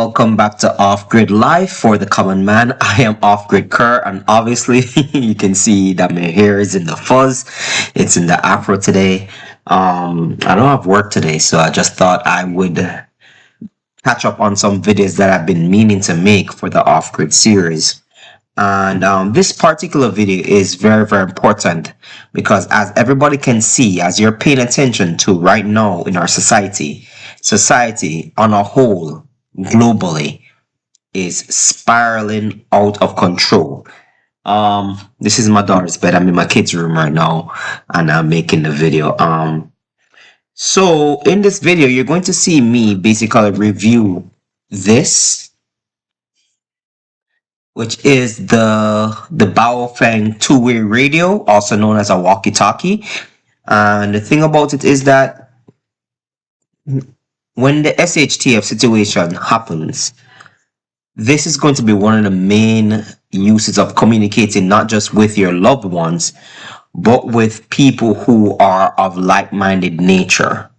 welcome back to Off Grid Life for the Common Man. I am Off Grid Kerr, and obviously, you can see that my hair is in the fuzz. It's in the afro today. I don't have work today, so I just thought I would catch up on some videos that I've been meaning to make for the Off Grid series. And this particular video is very, very important because, as everybody can see, as you're paying attention to right now in our society on a whole, globally, is spiraling out of control. This is my daughter's bed. I'm in my kids' room right now, and I'm making the video. So in this video, you're going to see me basically review this, which is the Feng two-way radio, also known as a walkie-talkie. And the thing about it is that when the SHTF situation happens, this is going to be one of the main uses of communicating, not just with your loved ones, but with people who are of like-minded nature.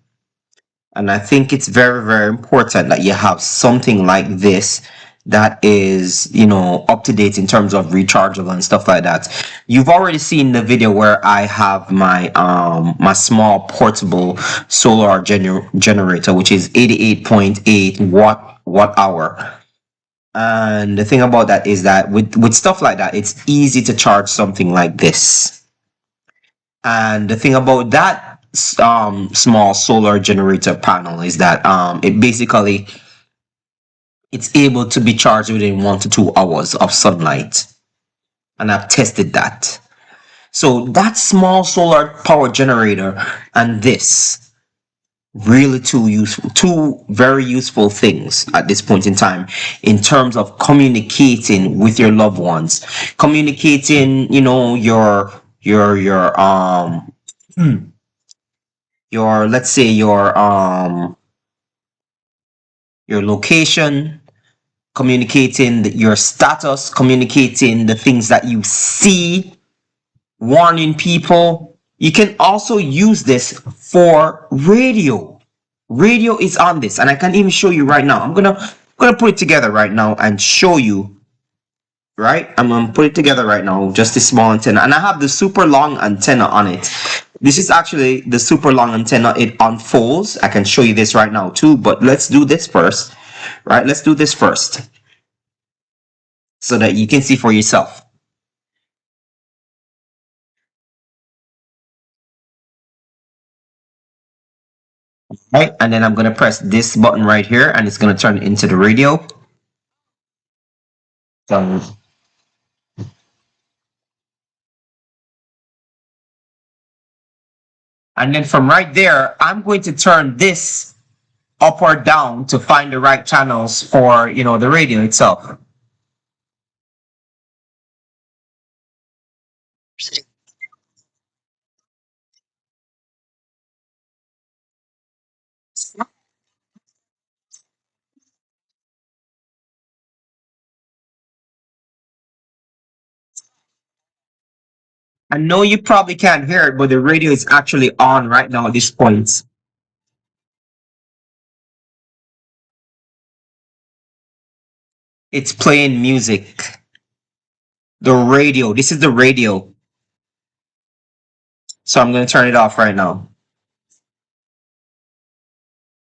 And I think it's very, very important that you have something like this that is, up to date in terms of rechargeable and stuff like that. You've already seen the video where I have my small portable solar generator, which is 88.8 watt hour. And the thing about that is that with stuff like that, it's easy to charge something like this. And the thing about that small solar generator panel is that it's able to be charged within 1 to 2 hours of sunlight. And I've tested that. So that small solar power generator and this, really two very useful things at this point in time in terms of communicating with your loved ones, communicating, let's say your location, communicating your status, communicating the things that you see, warning people. You can also use this for radio. Radio is on this, and I can even show you right now. I'm gonna put it together right now and show you. Right, I'm gonna put it together right now. Just this small antenna, and I have the super long antenna on it. This is actually the super long antenna. It unfolds. I can show you this right now too, but let's do this first. Right, let's do this first so that you can see for yourself. Right, and then I'm going to press this button right here, and it's going to turn into the radio. And then from right there, I'm going to turn this up or down to find the right channels for, the radio itself. I know you probably can't hear it, but the radio is actually on right now at this point. It's playing music. The radio. This is the radio. So I'm going to turn it off right now.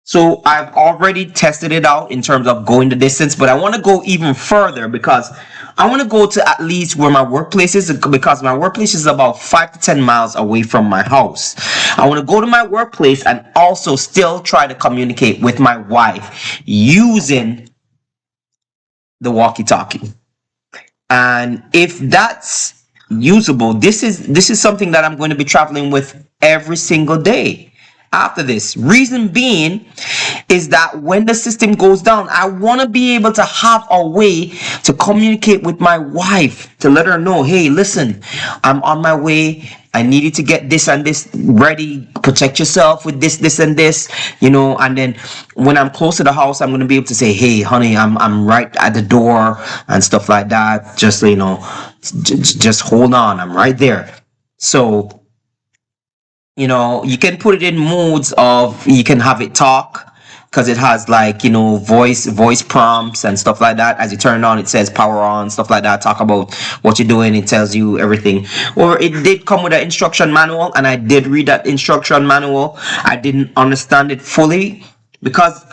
So I've already tested it out in terms of going the distance, but I want to go even further because I want to go to at least where my workplace is, because my workplace is about 5 to 10 miles away from my house. I want to go to my workplace and also still try to communicate with my wife using the walkie-talkie. And if that's usable, this is something that I'm going to be traveling with every single day after this. Reason being is that when the system goes down, I want to be able to have a way to communicate with my wife, to let her know, hey, listen, I'm on my way. I need you to get this and this ready. Protect yourself with this and this, and then when I'm close to the house, I'm going to be able to say, hey, honey, I'm right at the door and stuff like that. Just, just hold on. I'm right there. So, you can put it in modes of, you can have it talk, because it has like, you know, voice prompts and stuff like that. As you turn it on, it says power on, stuff like that. Talk about what you're doing, it tells you everything. Or it did come with an instruction manual, and I did read that instruction manual. I didn't understand it fully because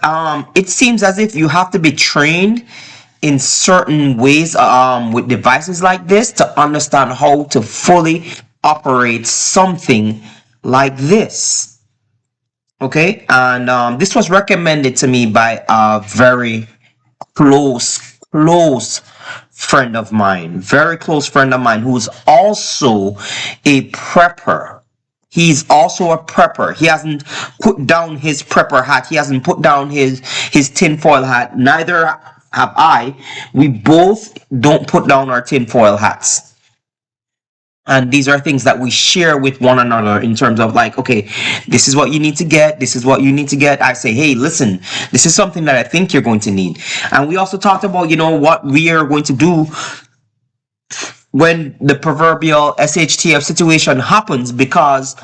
it seems as if you have to be trained in certain ways with devices like this to understand how to fully operate something like this. Okay, and this was recommended to me by a very close friend of mine, very close friend of mine, who's also a prepper. He's also a prepper. He hasn't put down his prepper hat. He hasn't put down his tinfoil hat. Neither have I. We both don't put down our tinfoil hats. And these are things that we share with one another in terms of like, okay, this is what you need to get. This is what you need to get. I say, hey, listen, this is something that I think you're going to need. And we also talked about, you know, what we are going to do when the proverbial SHTF situation happens, because,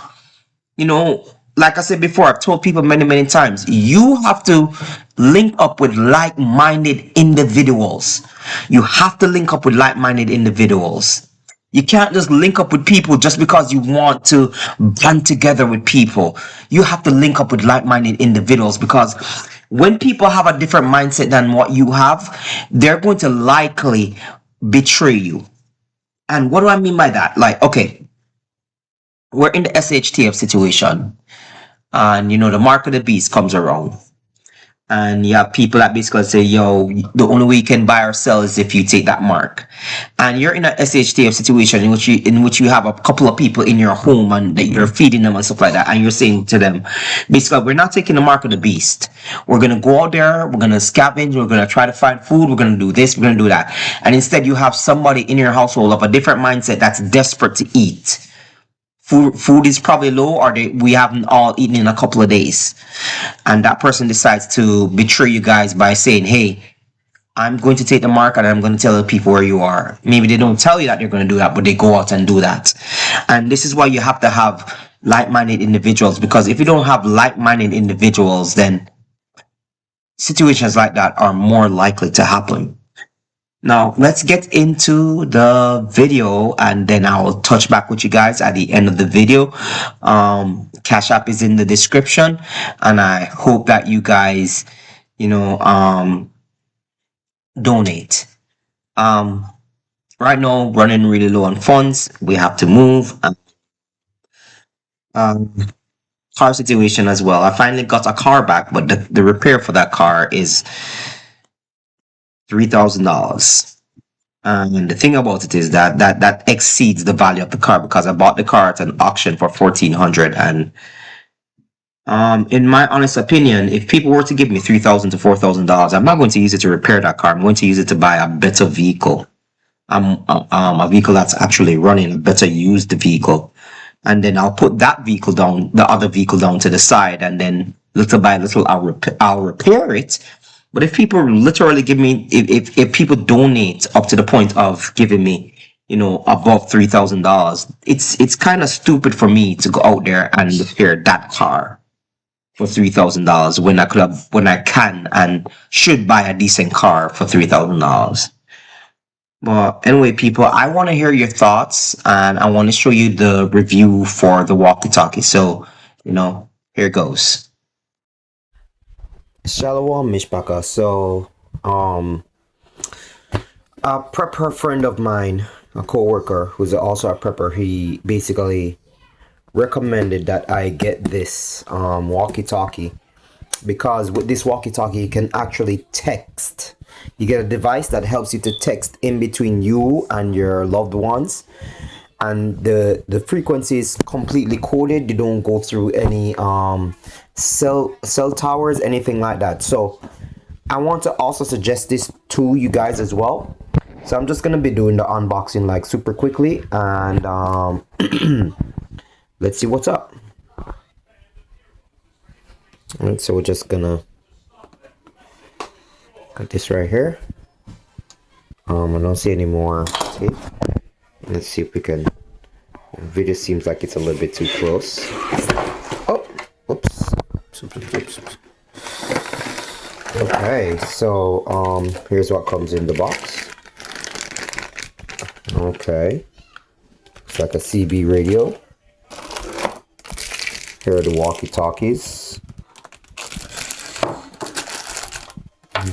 you know, like I said before, I've told people many times, you have to link up with like-minded individuals. You have to link up with like-minded individuals. You can't just link up with people just because you want to band together with people. You have to link up with like-minded individuals, because when people have a different mindset than what you have, they're going to likely betray you. And what do I mean by that? Like, okay, we're in the SHTF situation, and you know, the mark of the beast comes around. And you have people that basically say, yo, the only way you can buy or sell is if you take that mark. And you're in a SHTF situation in which you have a couple of people in your home and that you're feeding them and stuff like that. And you're saying to them, basically, we're not taking the mark of the beast. We're gonna go out there, we're gonna scavenge, we're gonna try to find food, we're gonna do this, we're gonna do that. And instead you have somebody in your household of a different mindset that's desperate to eat. Food is probably low, or we haven't all eaten in a couple of days, and that person decides to betray you guys by saying, hey, I'm going to take the mark and I'm going to tell the people where you are. Maybe they don't tell you that they're going to do that, but they go out and do that. And this is why you have to have like-minded individuals, because if you don't have like-minded individuals, then situations like that are more likely to happen. Now, let's get into the video, and then I'll touch back with you guys at the end of the video. Cash App is in the description, and I hope that you guys, you know, donate. Right now, running really low on funds. We have to move. Car situation as well. I finally got a car back, but the repair for that car is $3,000. And the thing about it is that exceeds the value of the car, because I bought the car at an auction for $1,400. And in my honest opinion, if people were to give me $3,000 to $4,000, I'm not going to use it to repair that car. I'm going to use it to buy a better vehicle. A vehicle that's actually running, a better used vehicle. And then I'll put that vehicle down, the other vehicle down to the side, and then little by little I'll repair it. But if people literally give me, if people donate up to the point of giving me, you know, above $3,000, it's kind of stupid for me to go out there and repair that car for $3,000 when I can and should buy a decent car for $3,000. But anyway, people, I want to hear your thoughts, and I want to show you the review for the Walkie Talkie. So, you know, here goes. Shalom, Mishpaka. So, a prepper friend of mine, a co-worker who's also a prepper, he basically recommended that I get this walkie-talkie, because with this walkie-talkie you can actually text. You get a device that helps you to text in between you and your loved ones, and the frequency is completely coded. You don't go through any cell towers, anything like that. So I want to also suggest this to you guys as well. So I'm just gonna be doing the unboxing like super quickly, and let's see what's up. Alright, so we're just gonna got this right here. I don't see any more tape. Let's see if we can. The video seems like it's a little bit too close. Oh, oops. Okay, so here's what comes in the box. Okay, it's like a CB radio. Here are the walkie-talkies.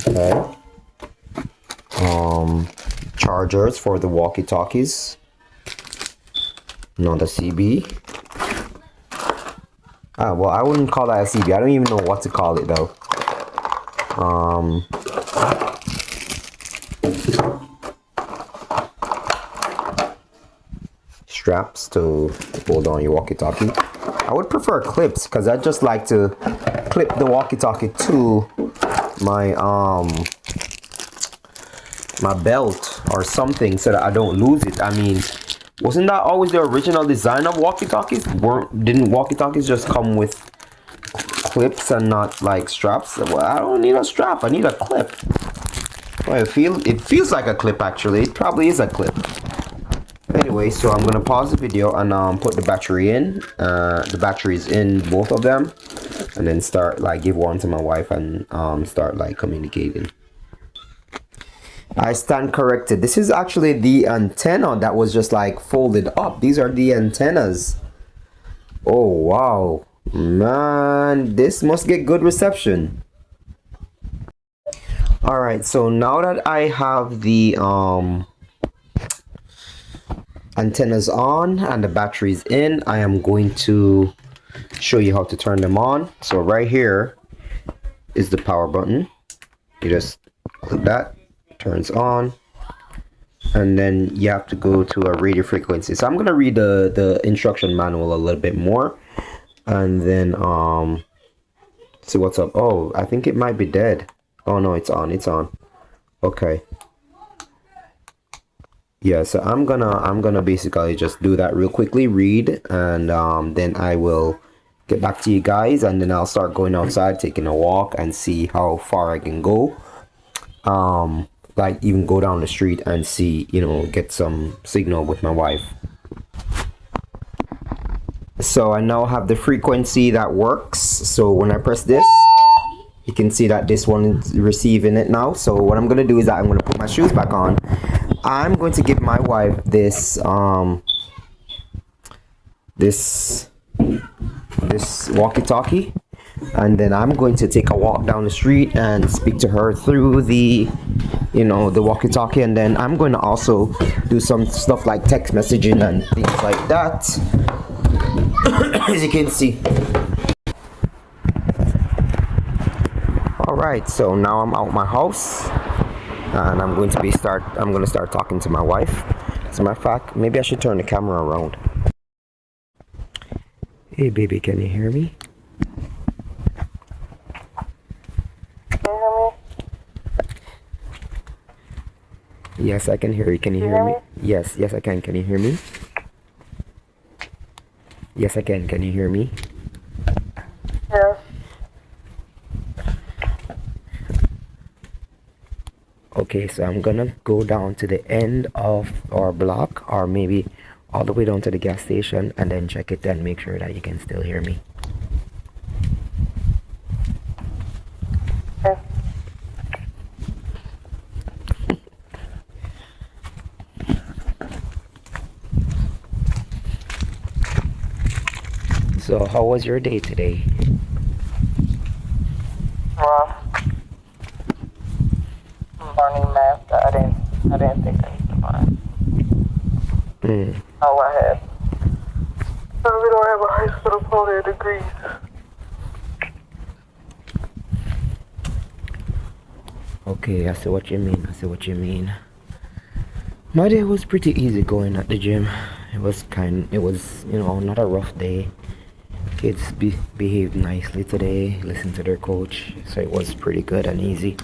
Okay. Chargers for the walkie-talkies. Another CB. Well, I wouldn't call that a CB. I don't even know what to call it though. Straps to hold on your walkie-talkie. I would prefer clips because I just like to clip the walkie-talkie to my my belt or something so that I don't lose it. I mean, wasn't that always the original design of walkie-talkies? Didn't walkie-talkies just come with clips and not like straps? Well, I don't need a strap. I need a clip. Well, it feels like a clip actually. It probably is a clip. Anyway, so I'm gonna pause the video and put the battery in. The batteries in both of them, and then start like give one to my wife and start like communicating. I stand corrected. This is actually the antenna that was just like folded up. These are the antennas. Oh wow, man, this must get good reception. All right, so now that I have the antennas on and the batteries in, I am going to show you how to turn them on. So right here is the power button. You just click that, turns on, and then you have to go to a radio frequency. So I'm gonna read the instruction manual a little bit more, and then see what's up. Oh, I think it might be dead. Oh no, it's on. Okay. Yeah, so I'm gonna basically just do that real quickly, read, and then I will get back to you guys, and then I'll start going outside, taking a walk, and see how far I can go. Like even go down the street and see, you know, get some signal with my wife. So I now have the frequency that works. So when I press this, you can see that this one is receiving it now. So what I'm gonna do is that I'm gonna put my shoes back on. I'm going to give my wife this this walkie-talkie, and then I'm going to take a walk down the street and speak to her through the, you know, the walkie-talkie, and then I'm going to also do some stuff like text messaging and things like that. As you can see. All right, so now I'm out my house, and I'm going to start talking to my wife. As a matter of fact, maybe I should turn the camera around. Hey baby, can you hear me? Can you hear me? Yes, I can hear you. Can you hear me? Yes, I can. Can you hear me? Yes, I can. Can you hear me? Yes. Okay, so I'm gonna go down to the end of our block, or maybe all the way down to the gas station, and then check it and make sure that you can still hear me. Yes. So how was your day today? Rough. Learning math that I didn't think I needed to learn. Oh, I had. But we don't have a high school diploma degrees. Okay, I see what you mean. My day was pretty easy going at the gym. It was, you know, not a rough day. Kids behaved nicely today, listened to their coach, so it was pretty good and easy.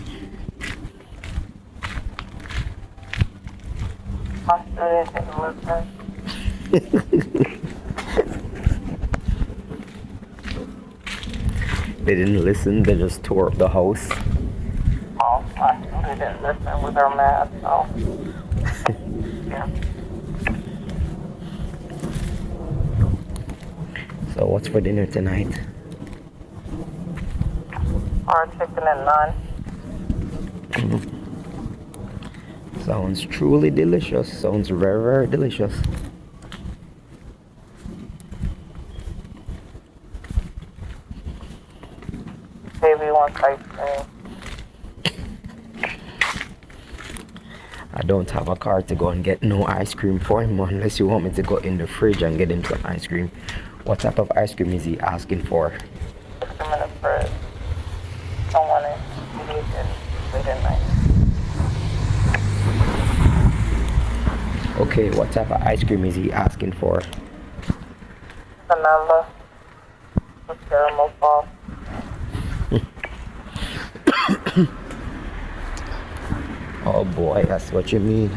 I still didn't take a listen. They didn't listen, they just tore up the house. Oh, I still didn't listen with our math, so. Yeah. So what's for dinner tonight? Hard chicken and naan. Sounds truly delicious. Sounds very, very delicious. Baby wants ice cream. I don't have a car to go and get no ice cream for him unless you want me to go in the fridge and get him some ice cream. What type of ice cream is he asking for? Put them in the fridge. Don't want it. He needs it late at night. Okay, what type of ice cream is he asking for? Vanilla with caramel sauce. Oh boy, that's what you mean.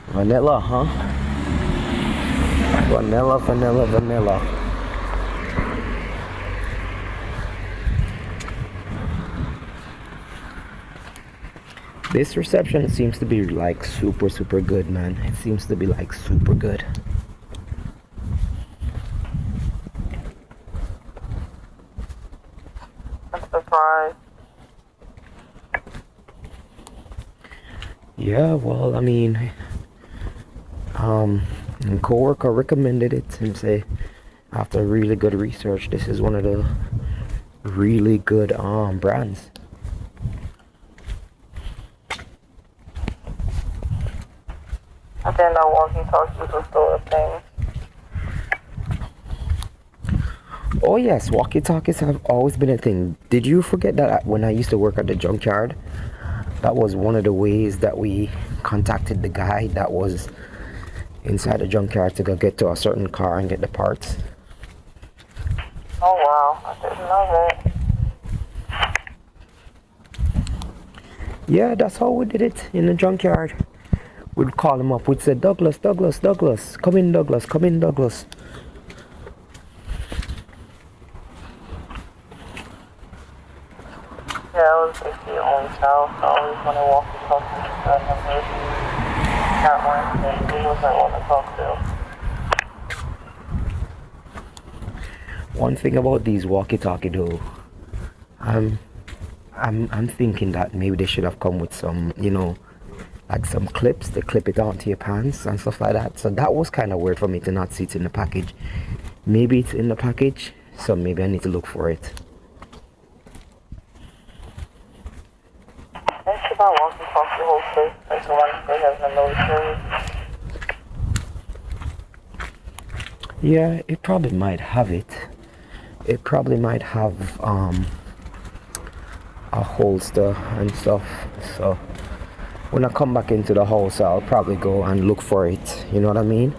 Vanilla, huh? Vanilla, vanilla, vanilla. This reception seems to be like super, super good, man. It seems to be like super good. I'm surprised. Yeah, well, I mean, a coworker recommended it and say after really good research, this is one of the really good brands. I didn't know Walkie Talkie was still a thing. Oh yes, walkie-talkies have always been a thing. Did you forget that when I used to work at the junkyard, that was one of the ways that we contacted the guy that was inside the junkyard to go get to a certain car and get the parts? Oh wow, I didn't know that. Yeah, that's how we did it in the junkyard. We'd call him up. We'd say, Douglas, Douglas, Douglas, come in, Douglas, come in, Douglas. Yeah, I was basically the only child, so I always wanted Walkie Talkie. I never got one, and he was like want to talk to. One thing about these walkie-talkie though, I'm thinking that maybe they should have come with some, like some clips to clip it onto your pants and stuff like that. So that was kind of weird for me to not see it in the package. Maybe it's in the package, so maybe I need to look for it. They should buy Walkie Talkie holsters, like the ones they have in the military. Yeah, it probably might have it. It probably might have a holster and stuff. So when I come back into the house, I'll probably go and look for it. You know what I mean?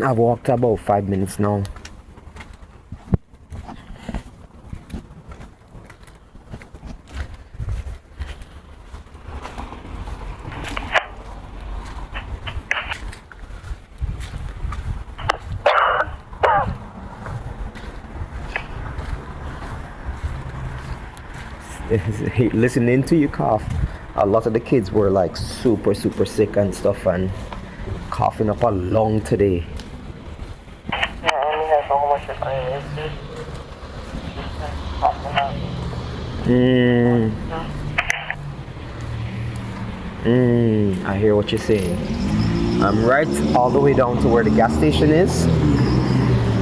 I've walked about 5 minutes now. Listening to you cough, a lot of the kids were like super, super sick and stuff and coughing up a lung today. Yeah, and he has a whole bunch of issues. I hear what you're saying. I'm right all the way down to where the gas station is,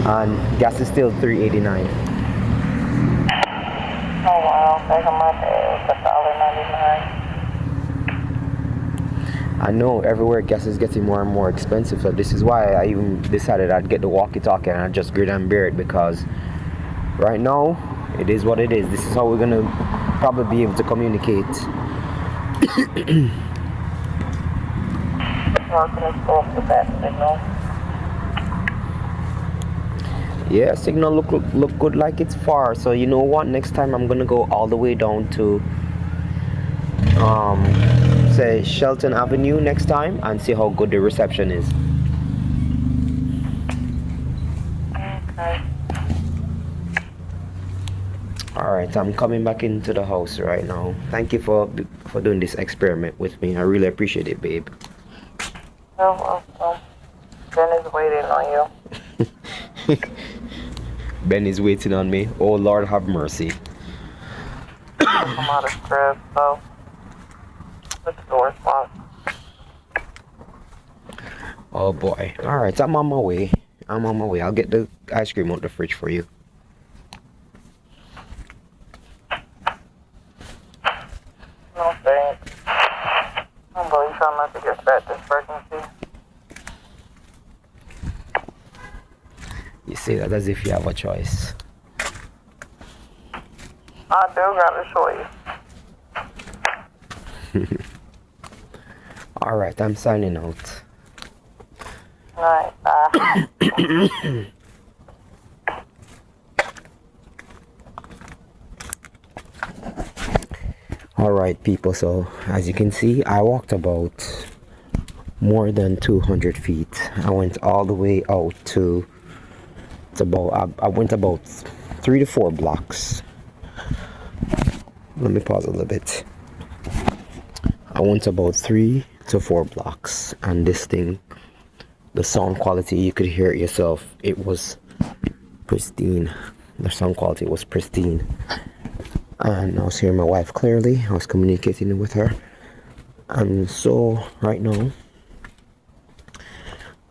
and gas is still $3.89. Oh wow, back in my day it was $1.99. I know everywhere gas is getting more and more expensive, so this is why I even decided I'd get the walkie-talkie and I'd just grit and bear it, because right now it is what it is. This is how we're gonna probably be able to communicate. Marketing go up the bad signal. Yeah, signal look good like it's far. So you know what? Next time I'm gonna go all the way down to say Shelton Avenue next time and see how good the reception is. Okay. All right, I'm coming back into the house right now. Thank you for doing this experiment with me. I really appreciate it, babe. You're welcome. Ben is waiting on you. Ben is waiting on me. Oh Lord, have mercy. I'm out of crib, so But the door's locked. Oh boy. Alright, I'm on my way. I'll get the ice cream out the fridge for you. No thanks. I'm really trying not to get fat this pregnancy. You say that as if you have a choice. I do got a choice. Alright, I'm signing out. Alright, bye. Alright people, so as you can see, I walked about more than 200 feet. I went all the way out to I went about 3 to 4 blocks. Let me pause a little bit. I went about 3 to 4 blocks, and this thing, the sound quality, you could hear it yourself. It was pristine. The sound quality was pristine. And I was hearing my wife clearly. I was communicating with her. And so right now,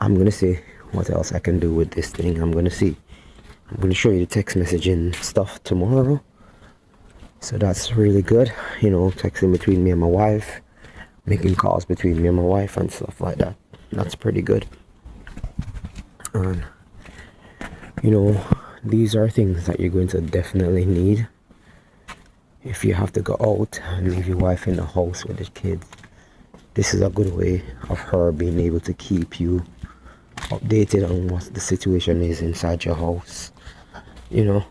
I'm gonna see what else I can do with this thing. I'm gonna show you the text messaging stuff tomorrow. So that's really good. You know, texting between me and my wife, making calls between me and my wife and stuff like that. That's pretty good. And you know, these are things that you're going to definitely need if you have to go out and leave your wife in the house with the kids. This is a good way of her being able to keep you updated on what the situation is inside your house, you know.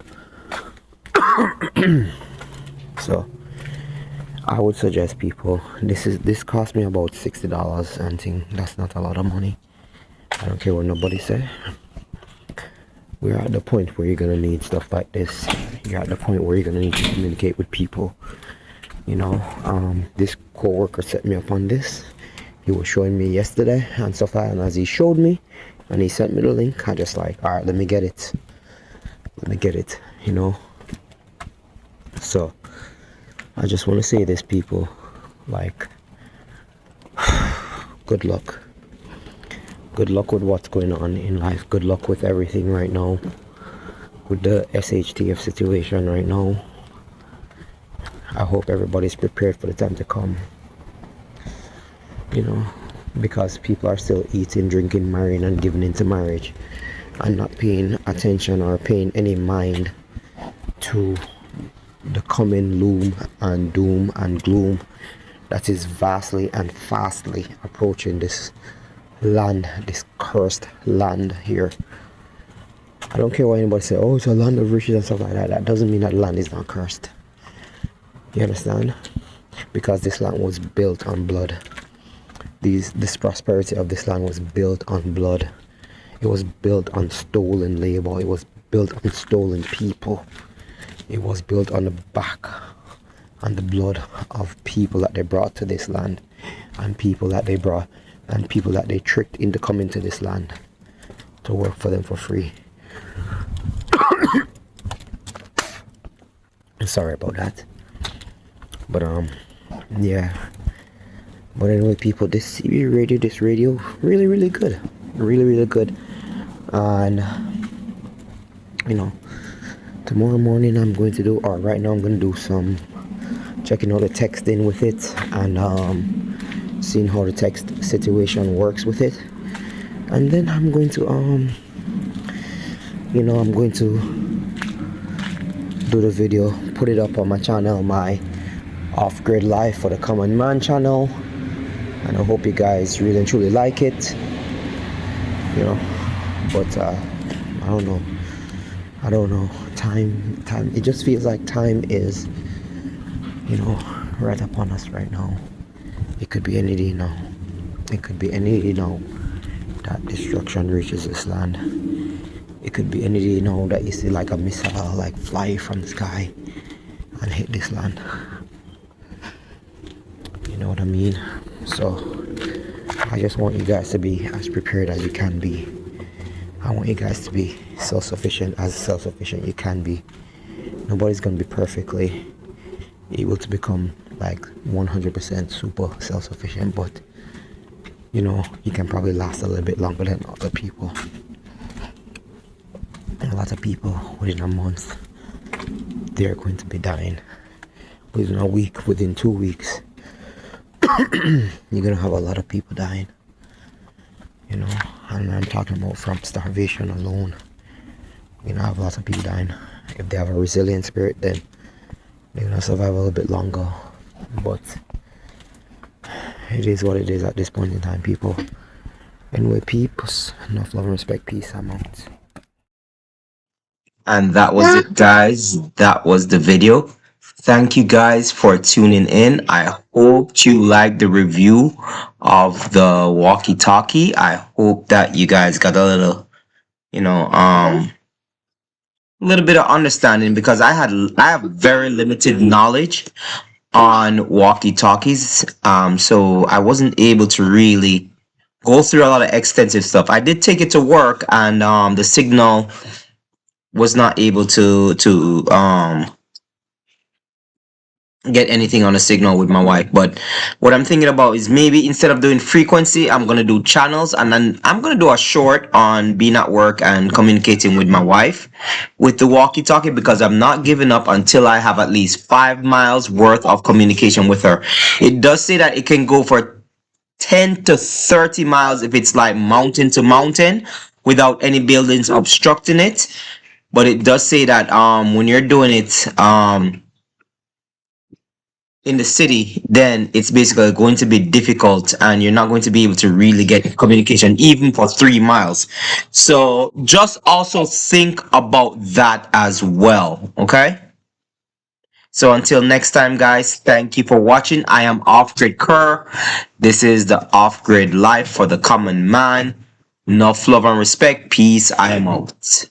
So I would suggest people, this cost me about $60 and think that's not a lot of money. I don't care what nobody say. We're at the point where you're gonna need stuff like this. You're at the point where you're gonna need to communicate with people, you know. This co-worker set me up on this. He was showing me yesterday and stuff like that, and as he showed me and he sent me the link, I just like, all right, let me get it, you know. So I just want to say this, people, like, good luck with what's going on in life. Good luck with everything right now, with the SHTF situation right now. I hope everybody's prepared for the time to come, you know, because people are still eating, drinking, marrying and giving into marriage and not paying attention or paying any mind to the coming loom and doom and gloom that is vastly and fastly approaching this land, this cursed land here. I don't care what anybody say, oh, it's a land of riches and stuff like that. That doesn't mean that land is not cursed. You understand? Because this land was built on blood. This prosperity of this land was built on blood. It was built on stolen labor. It was built on stolen people. It was built on the back and the blood of people that they brought to this land, and people that they tricked into coming to this land to work for them for free. Sorry about that. But yeah. But anyway, people, this CB radio, really good. Really good. And you know, tomorrow morning I'm going to do, or right now I'm going to do some checking out the texting with it, and seeing how the text situation works with it. And then I'm going to I'm going to do the video, put it up on my channel, my Off-Grid Life for the Common Man channel, and I hope you guys really and truly like it, you know. But I don't know, time, it just feels like time is, you know, right upon us right now. It could be any day now. It could be any day now that destruction reaches this land. It could be any day now that you see like a missile like fly from the sky and hit this land. You know what I mean? So I just want you guys to be as prepared as you can be. I want you guys to be self-sufficient you can be. Nobody's gonna be perfectly able to become like 100% super self-sufficient, but you know, you can probably last a little bit longer than other people. And a lot of people within a month, they're going to be dying. Within a week, within 2 weeks, you're gonna have a lot of people dying. You know, and I'm talking about from starvation alone. You know, have lots of people dying. If they have a resilient spirit, then they're gonna survive a little bit longer. But it is what it is at this point in time, people. Anyway, peeps, enough love and respect. Peace. I'm out. And that was it, guys. That was the video. Thank you guys for tuning in. I hope you liked the review of the walkie talkie. I hope that you guys got a little, you know, a little bit of understanding, because I have very limited knowledge on walkie talkies. So I wasn't able to really go through a lot of extensive stuff. I did take it to work, and the signal was not able to get anything on a signal with my wife. But what I'm thinking about is, maybe instead of doing frequency, I'm gonna do channels, and then I'm gonna do a short on being at work and communicating with my wife with the walkie talkie, because I'm not giving up until I have at least 5 miles worth of communication with her. It does say that it can go for 10 to 30 miles if it's like mountain to mountain without any buildings obstructing it. But it does say that when you're doing it in the city, then it's basically going to be difficult, and you're not going to be able to really get communication even for 3 miles. So just also think about that as well. Okay. So until next time, guys, thank you for watching. I am Off Grid Kerr. This is the Off Grid Life for the Common Man. Enough love and respect. Peace. I am out.